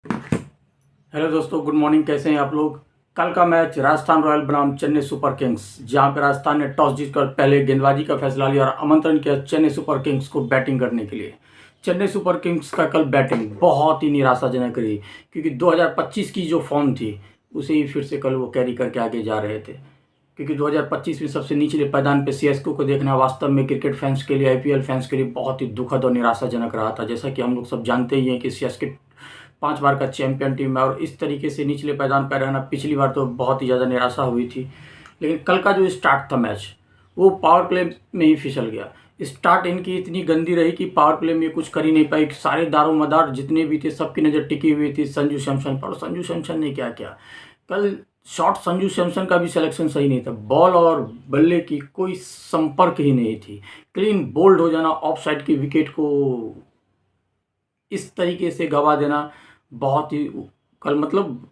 Hello दोस्तों, good morning. कैसे हैं आप लोग। कल का मैच राजस्थान रॉयल बनाम चेन्नई सुपर किंग्स, जहां पर राजस्थान ने टॉस जीतकर पहले गेंदबाजी का फैसला लिया और आमंत्रण किया चेन्नई सुपर किंग्स को बैटिंग करने के लिए। चेन्नई सुपर किंग्स का कल बैटिंग बहुत ही निराशाजनक रही, क्योंकि 2025 की जो फॉर्म थी उसे ही फिर से कल वो कैरी करके आगे जा रहे थे। क्योंकि 2025 में सबसे निचले पायदान पे सीएसके को देखना वास्तव में क्रिकेट फैंस के लिए, आईपीएल फैंस के लिए बहुत ही दुखद और निराशाजनक रहा था। जैसा कि हम लोग सब जानते ही हैं कि सीएसके 5 बार का चैंपियन टीम है और इस तरीके से निचले पायदान पर रहना पिछली बार तो बहुत ही ज़्यादा निराशा हुई थी। लेकिन कल का जो स्टार्ट था मैच, वो पावर प्ले में ही फिसल गया। स्टार्ट इनकी इतनी गंदी रही कि पावर प्ले में कुछ कर ही नहीं पाई। सारे दारोमदार जितने भी थे सबकी नज़र टिकी हुई थी संजू सैमसन पर। संजू सैमसन ने क्या किया कल, शॉट संजू सैमसन का भी सिलेक्शन सही नहीं था। बॉल और बल्ले की कोई संपर्क ही नहीं थी। क्लीन बोल्ड हो जाना, ऑफ साइड की विकेट को इस तरीके से गवा देना बहुत ही कल मतलब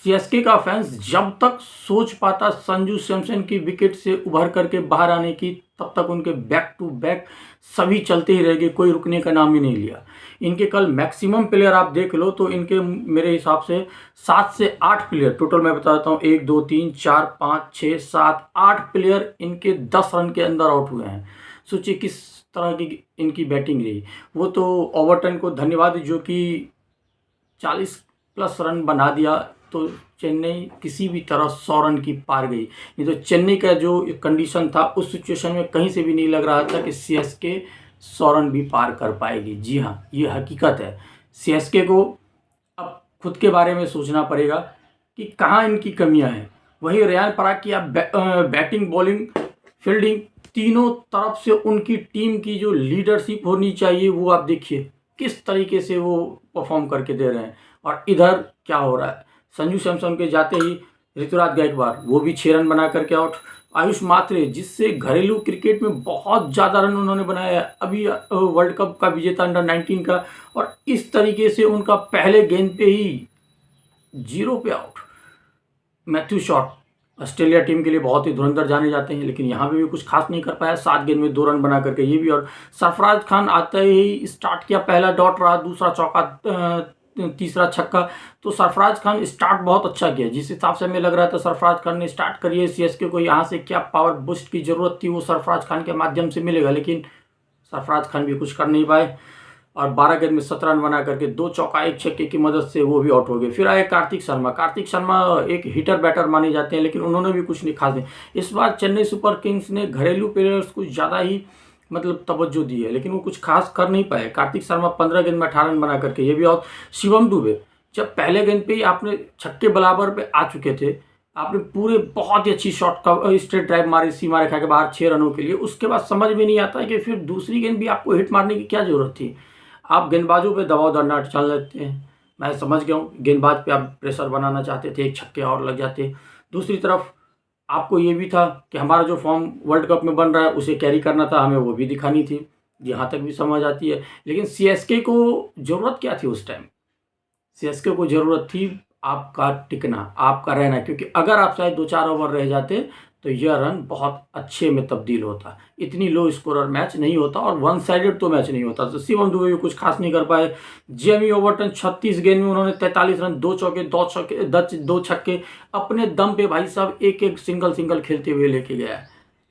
सीएसके का फैंस जब तक सोच पाता संजू सैमसन की विकेट से उभर करके बाहर आने की, तब तक उनके बैक टू बैक सभी चलते ही रहेंगे, कोई रुकने का नाम ही नहीं लिया। इनके कल मैक्सिमम प्लेयर आप देख लो तो इनके मेरे हिसाब से 7 से 8 प्लेयर टोटल, मैं बताता हूँ 1 2 3 4 5 6 7 8 प्लेयर इनके 10 रन के अंदर आउट हुए हैं। सोचिए किस तरह की इनकी बैटिंग रही। वो तो ओवरटन को धन्यवाद जो कि 40 प्लस रन बना दिया, तो चेन्नई किसी भी तरह 100 रन की पार गई। नहीं तो चेन्नई का जो कंडीशन था उस सिचुएशन में कहीं से भी नहीं लग रहा था कि सीएसके 100 रन भी पार कर पाएगी। जी हाँ, ये हकीकत है। सीएसके को अब खुद के बारे में सोचना पड़ेगा कि कहाँ इनकी कमियां हैं। वही रियान पराग की आप बैटिंग, बॉलिंग, फील्डिंग तीनों तरफ से उनकी टीम की जो लीडरशिप होनी चाहिए वो आप देखिए किस तरीके से वो परफॉर्म करके दे रहे हैं। और इधर क्या हो रहा है, संजू सैमसन के जाते ही ऋतुराज गायकवाड़ वो भी 6 रन बना करके आउट। आयुष मात्रे जिससे घरेलू क्रिकेट में बहुत ज़्यादा रन उन्होंने बनाया है, अभी वर्ल्ड कप का विजेता अंडर 19 का, और इस तरीके से उनका पहले गेंद पे ही 0 पे out. Matthew Short Australia team के लिए बहुत ही धुरंधर जाने जाते हैं, लेकिन यहाँ पे भी कुछ खास नहीं कर पाया। 7 गेंद में 2 रन बना करके ये भी। और सरफराज खान आते ही स्टार्ट किया, पहला डॉट रहा, दूसरा चौका, तीसरा छक्का। तो सरफराज खान स्टार्ट बहुत अच्छा किया। जिस हिसाब से हमें लग रहा था सरफराज खान ने स्टार्ट करी है, सीएसके को यहाँ से क्या पावर बूस्ट की जरूरत थी वो सरफराज खान के माध्यम से मिलेगा, लेकिन सरफराज खान भी कुछ कर नहीं पाए। और 12 गेंद में 17 रन बना करके 2 चौका 1 छक्के की मदद से वो भी आउट हो गए। फिर आए कार्तिक शर्मा। कार्तिक शर्मा एक हिटर बैटर माने जाते हैं, लेकिन उन्होंने भी कुछ नहीं खास नहीं। इस बार चेन्नई सुपर किंग्स ने घरेलू प्लेयर्स को ज़्यादा ही तवज्जो दी है, लेकिन वो कुछ खास कर नहीं पाए। कार्तिक शर्मा 15 गेंद में 18 रन बना करके ये भी आउट। शिवम दुबे जब पहले गेंद पे ही आपने छक्के बराबर पे आ चुके थे, आपने पूरे बहुत ही अच्छी शॉट का स्ट्रेट ड्राइव मारी सीमा रेखा के बाहर 6 रनों के लिए, उसके बाद समझ में नहीं आता है कि फिर दूसरी गेंद भी आपको हिट मारने की क्या जरूरत थी। आप गेंदबाजों पे दबाव डालना चल लेते हैं। मैं समझ गया हूँ, गेंदबाज पे आप प्रेशर बनाना चाहते थे, एक छक्के और लग जाते। दूसरी तरफ आपको ये भी था कि हमारा जो फॉर्म वर्ल्ड कप में बन रहा है उसे कैरी करना था, हमें वो भी दिखानी थी। यहाँ तक भी समझ आती है। लेकिन सीएसके को ज़रूरत क्या थी उस टाइम? सीएसके को ज़रूरत थी आपका टिकना, आपका रहना, क्योंकि अगर आप शायद 2-4 ओवर रह जाते तो यह रन बहुत अच्छे में तब्दील होता। इतनी लो स्कोरर मैच नहीं होता और वन साइडेड तो मैच नहीं होता। तो शिवम दुबे भी कुछ खास नहीं कर पाए। जेमी ओवरटन 36 गेंद में उन्होंने 43 रन, 2 चौके, 2 छक्के अपने दम पे भाई साहब एक एक सिंगल खेलते हुए लेके गया।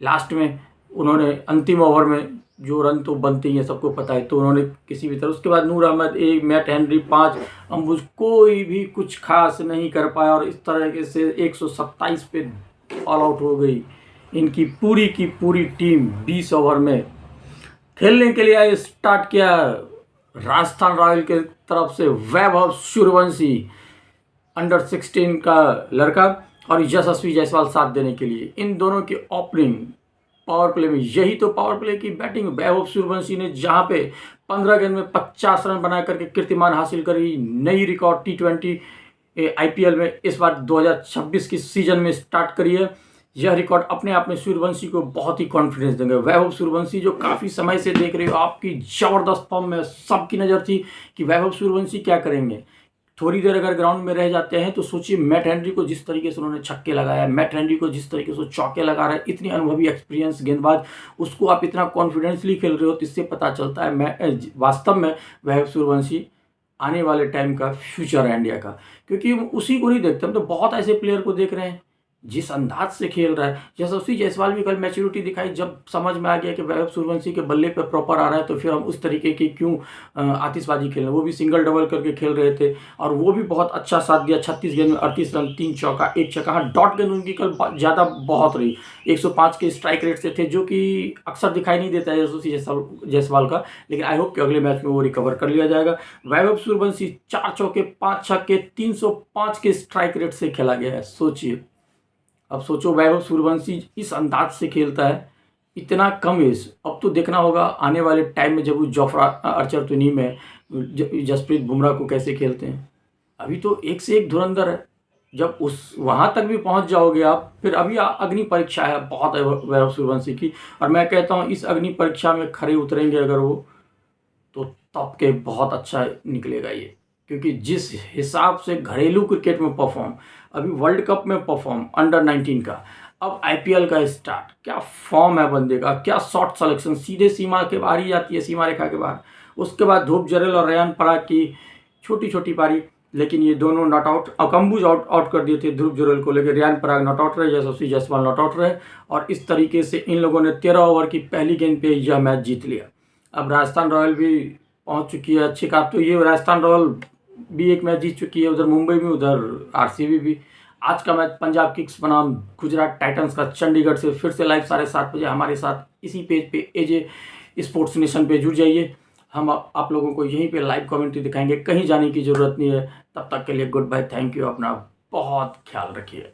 लास्ट में उन्होंने अंतिम ओवर में जो रन तो बनते ही हैं, सबको पता है, तो उन्होंने किसी भी तरह, उसके बाद नूर अहमद 1, मैट हेनरी 5, अंबुज कोई भी कुछ खास नहीं कर पाया और इस तरह से 127 पे ऑल आउट हो गई इनकी पूरी की पूरी टीम। 20 ओवर में खेलने के लिए आए, स्टार्ट किया राजस्थान रॉयल के तरफ से वैभव सूर्यवंशी, अंडर 16 का लड़का, और यशस्वी जायसवाल साथ देने के लिए। इन दोनों की ओपनिंग पावर प्ले में, यही तो पावर प्ले की बैटिंग। वैभव सूर्यवंशी ने जहां पे 15 गेंद में 50 रन बना करके कीर्तिमान हासिल करी, नई रिकॉर्ड T20 आईपीएल में इस बार 2026 की सीजन में स्टार्ट करी है। यह रिकॉर्ड अपने आप में सूर्यवंशी को बहुत ही कॉन्फिडेंस देंगे। वैभव सूर्यवंशी जो काफ़ी समय से देख रहे हो आपकी ज़बरदस्त फॉर्म में, सबकी नज़र थी कि वैभव सूर्यवंशी क्या करेंगे। थोड़ी देर अगर ग्राउंड में रह जाते हैं तो सोचिए मैट हेनरी को जिस तरीके से उन्होंने छक्के लगाया, मैट हेनरी को जिस तरीके से चौके लगा रहे हैं, इतनी अनुभवी एक्सपीरियंस गेंदबाज, उसको आप इतना कॉन्फिडेंसली खेल रहे हो, तो इससे पता चलता है मैं वास्तव में वैभव सूर्यवंशी आने वाले टाइम का फ्यूचर है इंडिया का, क्योंकि हम उसी को नहीं देखते, हम तो बहुत ऐसे प्लेयर को देख रहे हैं जिस अंदाज से खेल रहा है। यशस्वी जायसवाल भी कल मैच्योरिटी दिखाई, जब समझ में आ गया कि वैभव सूर्यवंशी के बल्ले पे प्रॉपर आ रहा है तो फिर हम उस तरीके की क्यों आतिशबाजी खेल रहे हैं। वो भी सिंगल डबल करके खेल रहे थे और वो भी बहुत अच्छा साथ दिया। 36 गेंद में 38 रन, 3 चौका 1 छक्का। हाँ, डॉट गेंद उनकी कल ज़्यादा बहुत रही, 105 के स्ट्राइक रेट से थे, जो कि अक्सर दिखाई नहीं देता है यशस्वी जायसवाल का, लेकिन आई होप कि अगले मैच में वो रिकवर कर लिया जाएगा। वैभव सूर्यवंशी 4 चौके 5 छक्के 305 के स्ट्राइक रेट से खेला गया है। सोचिए, अब सोचो वैभव सूर्यवंशी इस अंदाज से खेलता है, इतना कम एज। अब तो देखना होगा आने वाले टाइम में जब वो जोफ्रा आर्चर तो नहीं में जसप्रीत बुमराह को कैसे खेलते हैं। अभी तो एक से एक धुरंधर है, जब उस वहाँ तक भी पहुँच जाओगे आप, फिर अभी अग्नि परीक्षा है बहुत है वैभव सूर्यवंशी की। और मैं कहता हूँ इस अग्नि परीक्षा में खरे उतरेंगे अगर वो, तो तब के बहुत अच्छा निकलेगा ये, क्योंकि जिस हिसाब से घरेलू क्रिकेट में परफॉर्म, अभी वर्ल्ड कप में परफॉर्म अंडर 19 का, अब आईपीएल का स्टार्ट, क्या फॉर्म है बंदे का, क्या शॉट सिलेक्शन, सीधे सीमा के बाहर ही जाती है, सीमा रेखा के बाहर। उसके बाद ध्रुव जरेल और रेयान पराग की छोटी छोटी पारी, लेकिन ये दोनों नॉट आउट, अकम्बुज आउट कर दिए थे ध्रुव जरेल को, लेकर रेयान पराग नॉट आउट रहे, यशस्वी जायसवाल नॉट आउट रहे। और इस तरीके से इन लोगों ने 13 ओवर की पहली गेंद पे यह मैच जीत लिया। अब राजस्थान रॉयल भी पहुंच चुकी है अच्छी का, तो ये राजस्थान रॉयल भी एक मैच जीत चुकी है, उधर मुंबई में, उधर आरसीबी भी। आज का मैच पंजाब किंग्स बनाम गुजरात टाइटंस का चंडीगढ़ से फिर से लाइव 7:30 बजे हमारे साथ इसी पेज पे एजे स्पोर्ट्स नेशन पे जुड़ जाइए। हम आप लोगों को यहीं पे लाइव कमेंट्री दिखाएंगे, कहीं जाने की ज़रूरत नहीं है। तब तक के लिए गुड बाय, थैंक यू, अपना बहुत ख्याल रखिए।